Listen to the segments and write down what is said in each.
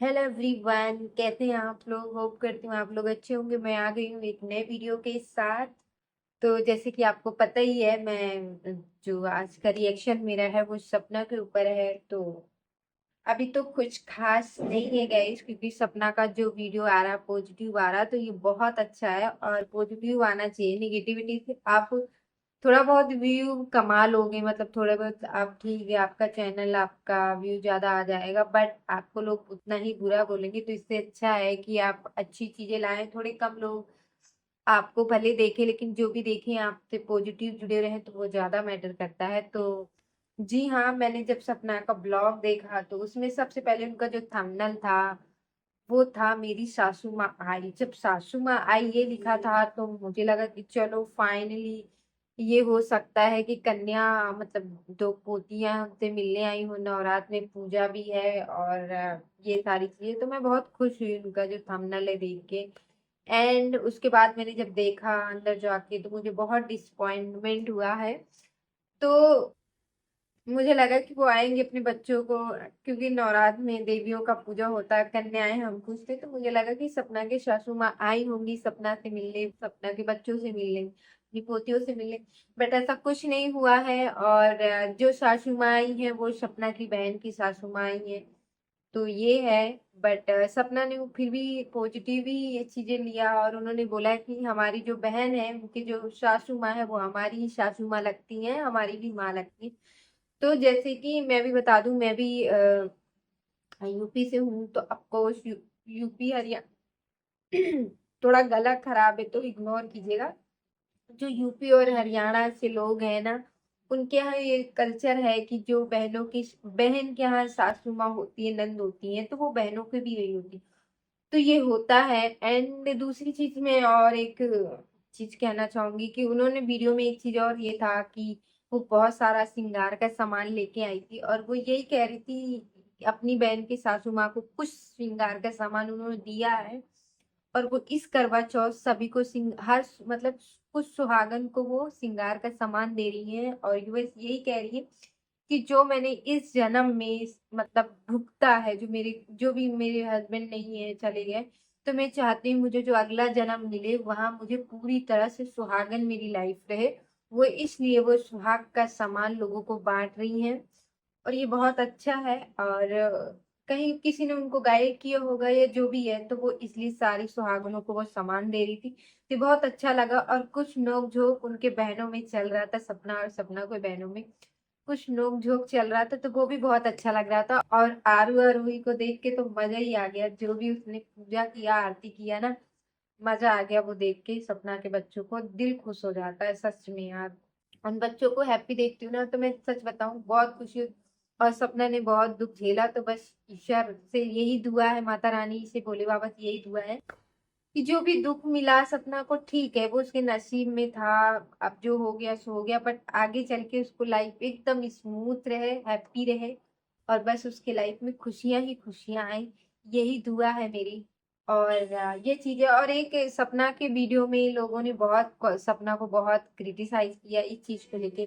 Hello everyone, कैसे हैं आप लोग। होप करती हूँ आप लोग अच्छे होंगे। मैं आ गई हूँ एक नए वीडियो के साथ। तो जैसे कि आपको पता ही है, मैं जो आज का रिएक्शन मेरा है वो सपना के ऊपर है। तो अभी तो कुछ खास नहीं है गाइस, क्योंकि सपना का जो वीडियो आ रहा पॉजिटिव आ रहा, तो ये बहुत अच्छा है और पॉजिटिव आना चाहिए। निगेटिविटी से आप थोड़ा बहुत व्यू कमा लोगे, मतलब थोड़ा बहुत आप, ठीक है आपका चैनल, आपका व्यू ज्यादा आ जाएगा, बट आपको लोग उतना ही बुरा बोलेंगे। तो इससे अच्छा है कि आप अच्छी चीजें लाएं। थोड़े कम लोग आपको भले देखे, लेकिन जो भी देखें आपसे पॉजिटिव जुड़े रहे, तो वो ज्यादा मैटर करता है। तो जी हाँ, मैंने जब सपना का ब्लॉग देखा तो उसमें सबसे पहले उनका जो थंबनेल था वो था मेरी सासू माँ आई। जब सासू माँ आई ये लिखा था तो मुझे लगा कि चलो फाइनली ये हो सकता है कि कन्या, मतलब दो पोतियां उनसे मिलने आई हूँ, नवरात्र में पूजा भी है और ये सारी चीजें। तो मैं बहुत खुश हुई उनका जो थंबनेल है देख के। एंड उसके बाद मैंने जब देखा अंदर जाके तो मुझे बहुत डिसअपॉइंटमेंट हुआ है। तो मुझे लगा कि वो आएंगे अपने बच्चों को, क्योंकि नवरात्र में देवियों का पूजा होता है, कन्याएं हम पूछते, तो मुझे लगा कि सपना के सासू माँ आई होंगी सपना से मिलने, सपना के बच्चों से मिलने, अपनी पोतियों से मिलने। बट ऐसा कुछ नहीं हुआ है। और जो सासू माँ आई है वो सपना की बहन की सासू माँ आई है। तो ये है। बट सपना ने फिर भी पॉजिटिव ही ये चीजें लिया और उन्होंने बोला कि हमारी जो बहन है उनकी जो सासू माँ है वो हमारी ही सासू माँ लगती है, हमारी भी माँ लगती है। तो जैसे कि मैं भी बता दूं, मैं भी यूपी से हूँ, तो ऑफकोर्स यूपी हरियाणा थोड़ा गला खराब है तो इग्नोर कीजिएगा। जो यूपी और हरियाणा से लोग हैं ना, उनके यहाँ ये कल्चर है कि जो बहनों की बहन के यहाँ सासू माँ होती है, नंद होती है, तो वो बहनों की भी वही होती है। तो ये होता है। एंड दूसरी चीज में और एक चीज कहना चाहूंगी कि उन्होंने वीडियो में एक चीज और ये था कि वो बहुत सारा श्रृंगार का सामान लेके आई थी और वो यही कह रही थी कि अपनी बहन की सासू माँ को कुछ श्रृंगार का सामान उन्होंने दिया है। और वो इस करवा चौथ सभी को हर मतलब कुछ सुहागन को वो श्रृंगार का सामान दे रही है और ये बस यही कह रही है कि जो मैंने इस जन्म में मतलब भुगता है, जो मेरे जो भी मेरे हस्बैंड नहीं है, चले गए, तो मैं चाहती हूँ मुझे जो अगला जन्म मिले वहां मुझे पूरी तरह से सुहागन मेरी लाइफ रहे। वो इसलिए वो सुहाग का सामान लोगों को बांट रही हैं और ये बहुत अच्छा है। और कहीं किसी ने उनको गाइड किया होगा या जो भी है, तो वो इसलिए सारी सुहागनों को वो सामान दे रही थी। तो बहुत अच्छा लगा। और कुछ नोक झोंक उनके बहनों में चल रहा था, सपना और सपना को बहनों में कुछ नोक झोंक चल रहा था, तो वो भी बहुत अच्छा लग रहा था। और आरू अरूही को देख के तो मजा ही आ गया, जो भी उसने पूजा किया, आरती किया ना, मजा आ गया वो देख के। सपना के बच्चों को दिल खुश हो जाता है सच में यार। उन बच्चों को हैप्पी देखती हूँ ना, तो मैं सच बताऊं बहुत खुशी हूँ। और सपना ने बहुत दुख झेला, तो बस ईश्वर से यही दुआ है, माता रानी से, भोले बाबा से यही दुआ है कि जो भी दुख मिला सपना को, ठीक है वो उसके नसीब में था। अब जो हो गया सो हो गया, बट आगे चल के उसको लाइफ एकदम स्मूथ रहे, हैप्पी रहे और बस उसके लाइफ में खुशियां ही खुशियां आए, यही दुआ है मेरी। और ये चीजें, और एक सपना के वीडियो में लोगों ने बहुत सपना को बहुत क्रिटिसाइज किया इस चीज को लेके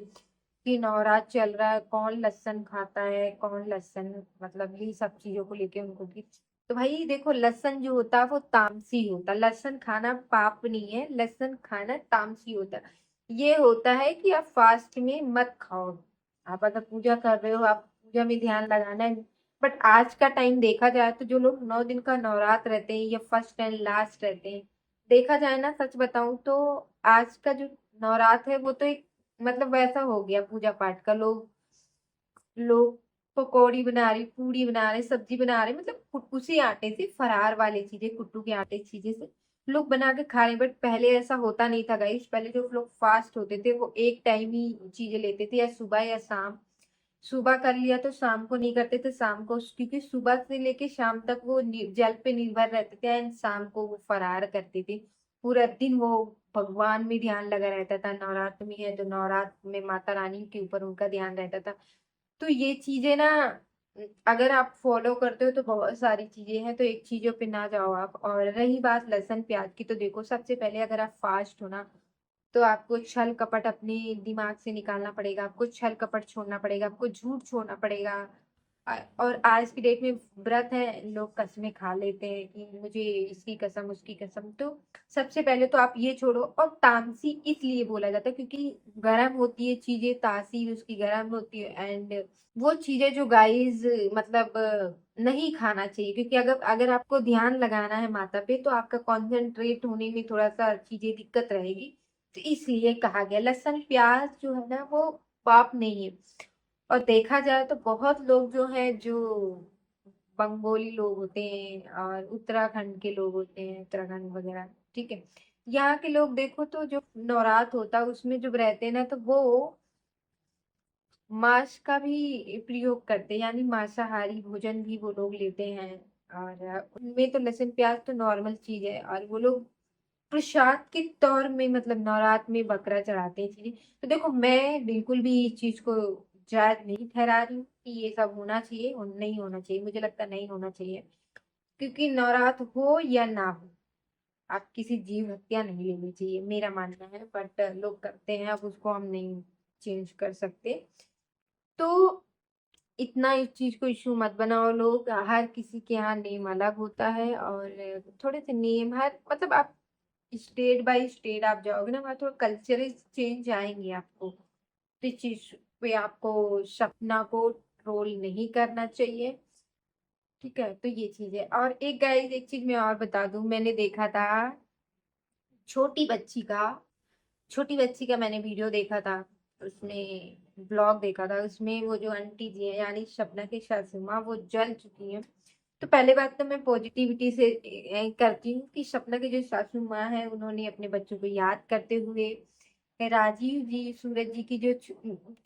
कि नवरात्र चल रहा है, कौन लहसुन खाता है, कौन लहसुन, मतलब ये सब चीजों को लेके उनको की। तो भाई देखो, लहसुन जो होता है वो तामसी होता है। लहसुन खाना पाप नहीं है, लहसुन खाना तामसी होता है। ये होता है कि आप फास्ट में मत खाओ। आप अगर पूजा कर रहे हो, आप पूजा में ध्यान लगाना है। बट आज का टाइम देखा जाए तो जो लोग 9 दिन का नवरात्र रहते हैं या फर्स्ट एंड लास्ट रहते हैं, देखा जाए ना, सच बताऊं तो आज का जो नवरात्र है वो तो एक मतलब वैसा हो गया पूजा पाठ का। लोग लोग पकौड़ी बना रहे, पूड़ी बना रहे, सब्जी बना रहे, मतलब उसी आटे से, फरार वाले चीजें, कुट्टू के आटे चीजें से लोग बना के खा रहे हैं। बट पहले ऐसा होता नहीं था गाइस। पहले जो लोग फास्ट होते थे वो एक टाइम ही चीजें लेते थे, या सुबह या शाम। सुबह कर लिया तो शाम को नहीं करते थे, शाम को, क्योंकि सुबह से लेके शाम तक वो जल पे निर्भर रहते थे एंड शाम को वो फरार करते थे। पूरा दिन वो भगवान में ध्यान लगा रहता था। नवरात्र में है तो नवरात्र में माता रानी के ऊपर उनका ध्यान रहता था। तो ये चीजें ना, अगर आप फॉलो करते हो तो बहुत सारी चीजें हैं, तो एक चीजों पे ना जाओ आप। और रही बात लहसुन प्याज की, तो देखो सबसे पहले अगर आप फास्ट हो ना, तो आपको छल कपट अपने दिमाग से निकालना पड़ेगा, आपको छल कपट छोड़ना पड़ेगा, आपको झूठ छोड़ना पड़ेगा। और आज की डेट में व्रत है, लोग कस्में खा लेते हैं कि मुझे इसकी कसम उसकी कसम। तो सबसे पहले तो आप ये छोड़ो। और तामसी इसलिए बोला जाता है क्योंकि गर्म होती है चीजें, तासीर उसकी गर्म होती है। एंड वो चीजें जो गाइस मतलब नहीं खाना चाहिए, क्योंकि अगर अगर आपको ध्यान लगाना है माता पे तो आपका कंसंट्रेट होने में थोड़ा सा चीजें दिक्कत रहेगी। तो इसलिए कहा गया। लहसुन प्याज जो है ना वो पाप नहीं है। और देखा जाए तो बहुत लोग जो हैं, जो बंगोली लोग होते हैं और उत्तराखंड के लोग होते हैं, उत्तराखंड वगैरह, ठीक है, यहाँ के लोग देखो तो जो नवरात्र होता है उसमें जब रहते हैं ना तो वो मांस का भी प्रयोग करते हैं, यानी मांसाहारी भोजन भी वो लोग लेते हैं। और उनमें तो लहसुन प्याज तो नॉर्मल चीज है, और वो लोग प्रसाद के तौर में मतलब नवरात्र में बकरा चढ़ाते हैं चीजें। तो देखो मैं बिल्कुल भी इस चीज को जायज नहीं ठहरा रही हूँ कि ये सब होना चाहिए और नहीं होना चाहिए। मुझे लगता नहीं होना चाहिए, क्योंकि नवरात्र हो या ना हो, आप किसी जीव हत्या नहीं लेनी चाहिए, मेरा मानना है। बट लोग करते हैं, अब उसको हम नहीं चेंज कर सकते। तो इतना इस चीज को इशू मत बनाओ लोग। हर किसी के यहाँ नेम अलग होता है, और थोड़े से नेम हर मतलब आप स्टेट बाय स्टेट आप जाओगे ना, वहाँ थोड़ा कल्चरल चेंज आएंगे आपको। तो इस चीज पे आपको सपना को ट्रोल नहीं करना चाहिए, ठीक है। तो ये चीज है। और एक गाइस एक चीज मैं और बता दूं, मैंने देखा था छोटी बच्ची का छोटी बच्ची का मैंने वीडियो देखा था, उसमें ब्लॉग देखा था। उसमें वो जो आंटी जी है यानी सपना की सासू माँ वो जल चुकी हैं। तो पहले बात तो मैं पॉजिटिविटी से करती हूँ कि सपना की जो सासू माँ है उन्होंने अपने बच्चों को याद करते हुए राजीव जी सूरज जी की जो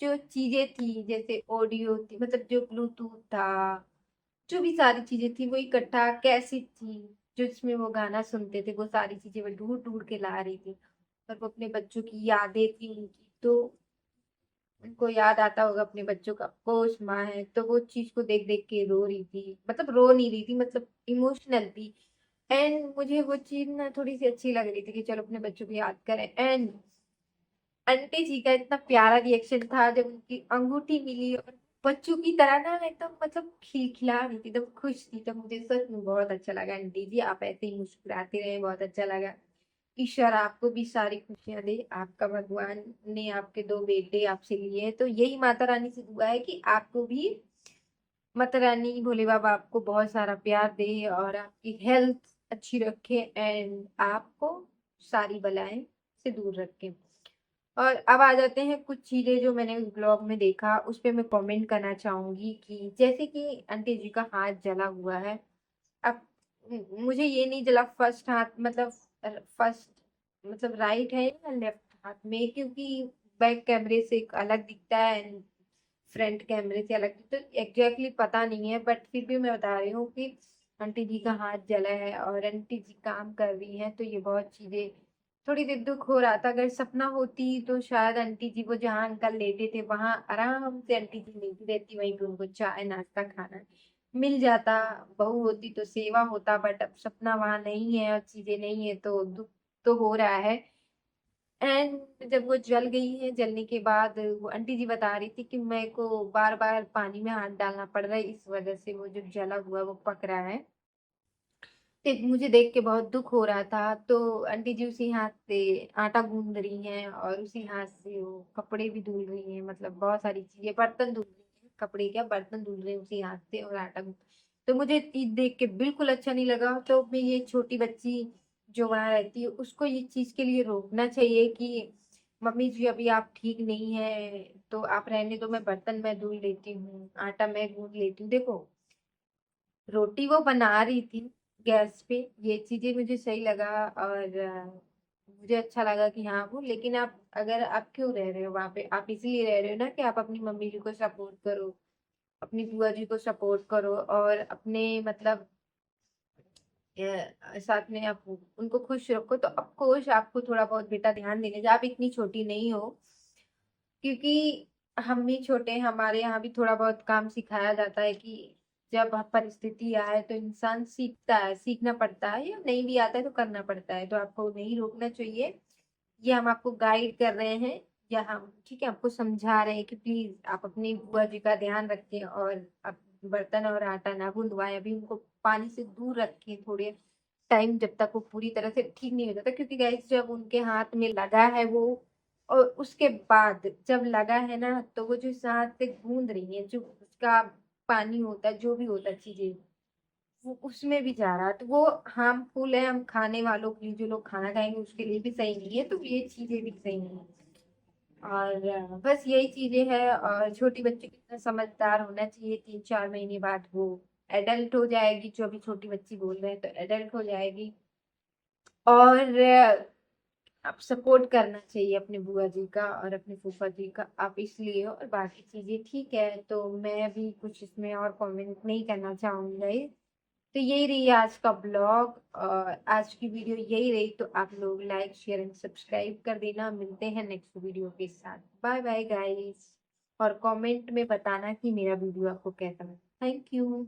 जो चीजें थी, जैसे ऑडियो थी, मतलब जो ब्लूटूथ था, जो भी सारी चीजें थी वो इकट्ठा कैसेट थी, जो जिसमें वो गाना सुनते थे, वो सारी चीजें वो ढूंढ ढूंढ के ला रही थी। और वो अपने बच्चों की यादें थी उनकी, तो उनको याद आता होगा अपने बच्चों का, पोष माँ है, तो वो चीज को देख देख के रो रही थी, मतलब रो नहीं रही थी, मतलब इमोशनल थी। एंड मुझे वो चीज ना थोड़ी सी अच्छी लग रही थी कि चलो अपने बच्चों को याद करें। एंड आंटी जी का इतना प्यारा रिएक्शन था जब उनकी अंगूठी मिली, और बच्चों की तरह ना एकदम मतलब खिलखिला रही थी, एकदम खुश थी। तो मुझे सच में बहुत अच्छा लगा। आंटी जी आप ऐसे ही मुस्कुराते रहे, बहुत अच्छा लगा। ईश्वर आपको भी सारी खुशियां दे। आपका भगवान ने आपके दो बेटे आपसे लिए हैं, तो यही माता रानी से दुआ है कि आपको भी माता रानी भोले बाबा आपको बहुत सारा प्यार दे और आपकी हेल्थ अच्छी रखे, एंड आपको सारी बलाएं से दूर रखे। और अब आ जाते हैं कुछ चीजें जो मैंने उस ब्लॉग में देखा, उस पे मैं कमेंट करना चाहूंगी। कि जैसे कि आंटी जी का हाथ जला हुआ है। अब मुझे ये नहीं जला फर्स्ट हाथ, मतलब फर्स्ट मतलब राइट है या लेफ्ट हाथ में, क्योंकि बैक कैमरे से एक अलग दिखता है एंड फ्रंट कैमरे से अलग दिखता है, तो एग्जैक्टली पता नहीं है। बट फिर भी मैं बता रही हूँ कि आंटी जी का हाथ जला है और आंटी जी काम कर रही हैं, तो ये बहुत चीजें थोड़ी देर दुख हो रहा था। अगर सपना होती तो शायद आंटी जी वो जहाँ अंकल लेटे थे वहां आराम से आंटी जी लेटी रहती, वहीं पे उनको चाय नाश्ता खाना मिल जाता। बहू होती तो सेवा होता, बट अब सपना वहां नहीं है और चीजें नहीं है, तो दुख तो हो रहा है। एंड जब वो जल गई है, जलने के बाद वो आंटी जी बता रही थी कि मेरे को बार बार पानी में हाथ डालना पड़ रहा है, इस वजह से वो जो जला हुआ वो पक रहा है। तो मुझे देख के बहुत दुख हो रहा था। तो आंटी जी उसी हाथ से आटा गूंद रही हैं और उसी हाथ से वो कपड़े भी धुल रही हैं, मतलब बहुत सारी चीजें, बर्तन धुल रही हैं, कपड़े क्या बर्तन धुल रहे हैं उसी हाथ से, और आटा गूंद। तो मुझे चीज देख के बिल्कुल अच्छा नहीं लगा। तो मैं ये छोटी बच्ची जो वहां रहती है उसको ये चीज के लिए रोकना चाहिए कि मम्मी जी अभी आप ठीक नहीं है तो आप रहने दो, मैं बर्तन मैं धुल लेती हूँ, आटा मैं गूंद लेती हूँ। देखो रोटी वो बना रही थी गैस पे, ये चीजें मुझे सही लगा। और मुझे अच्छा लगा कि हाँ वो, लेकिन आप अगर आप क्यों रह रहे हो वहां पे, आप इसलिए रह रहे हो ना कि आप अपनी मम्मी जी को सपोर्ट करो, अपनी बुआ जी को सपोर्ट करो, और अपने मतलब साथ में आप उनको खुश रखो। तो ऑफकोर्स आपको थोड़ा बहुत बेटा ध्यान देने जा, आप इतनी छोटी नहीं हो। क्योंकि हम भी छोटे हैं, हमारे यहाँ भी थोड़ा बहुत काम सिखाया जाता है कि जब परिस्थिति आए तो इंसान सीखता है, सीखना पड़ता है, या नहीं भी आता है तो करना पड़ता है। तो आपको नहीं रोकना चाहिए। ये हम आपको गाइड कर रहे हैं, या हम ठीक है आपको समझा रहे हैं कि प्लीज आप अपनी बुआ जी का ध्यान रखें और आप बर्तन और आटा ना गूंदवाएं, अभी उनको पानी से दूर रखें थोड़े टाइम, जब तक वो पूरी तरह से ठीक नहीं हो जाता। क्योंकि गाइस जब उनके हाथ में लगा है वो, और उसके बाद जब लगा है ना, तो वो जो इस हाथ से गूंद रही है, जो उसका पानी होता है, जो भी होता है चीजें, वो उसमें भी जा रहा है, तो वो हार्मफुल है। हम खाने वालों के लिए, जो लोग खाना खाएंगे उसके लिए भी सही नहीं है, तो ये चीजें भी सही नहीं है। और बस यही चीजें हैं। और छोटी बच्ची कितना समझदार होना चाहिए, 3-4 महीने बाद वो एडल्ट हो जाएगी, जो अभी छोटी बच्ची बोल रहे हैं, तो एडल्ट हो जाएगी। और आप सपोर्ट करना चाहिए अपने बुआ जी का और अपने फूफा जी का, आप इसलिए। और बाकी चीजें ठीक है, तो मैं भी कुछ इसमें और कमेंट नहीं करना चाहूंगी गाइस। तो यही रही आज का ब्लॉग, और आज की वीडियो यही रही। तो आप लोग लाइक शेयर एंड सब्सक्राइब कर देना। मिलते हैं नेक्स्ट वीडियो के साथ। Bye bye guys. और कमेंट में बताना कि मेरा वीडियो आपको कैसा लगा। Thank you.